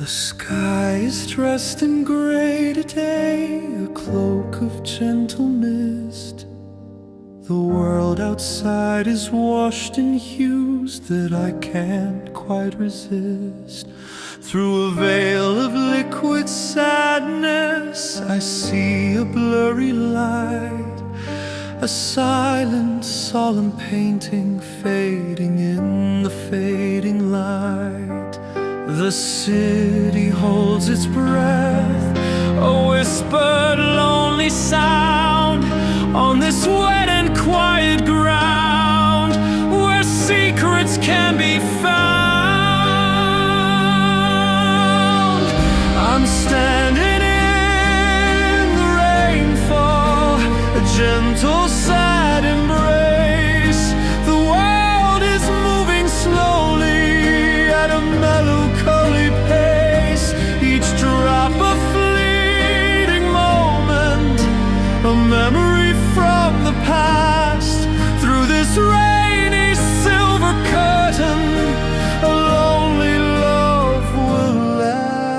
The sky is dressed in gray today, a cloak of gentle mist. The world outside is washed in hues that I can't quite resist. Through a veil of liquid sadness, I see a blurry light, a silent, solemn painting fading in the fading light. The city holds its breath, a whispered, lonely sound on this wet and quiet ground where secrets can be found. I'm standing in the rainfall, a gentle, sad embrace. The world is moving slowly at a melancholy pace. Each drop a fleeting moment, a memory from the past. Through this rainy silver curtain, a lonely love will last.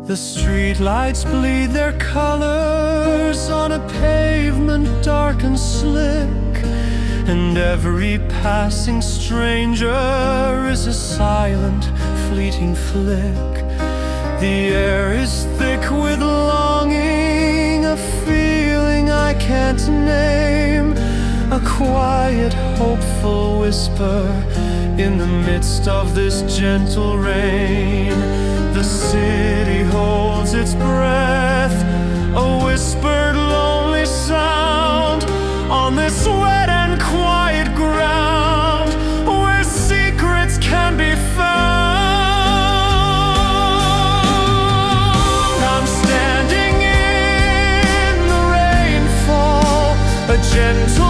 The streetlights bleed their colors on a pavement dark and slick, and every passing stranger is a silent, fleeting flick. The air is thick with longing, a feeling I can't name, a quiet, hopeful whisper in the midst of this gentle rain. The city holds its breath, a whispered, lonely sound on this wet and quiet ground where secrets can be found. I'm standing in the rainfall, a gentle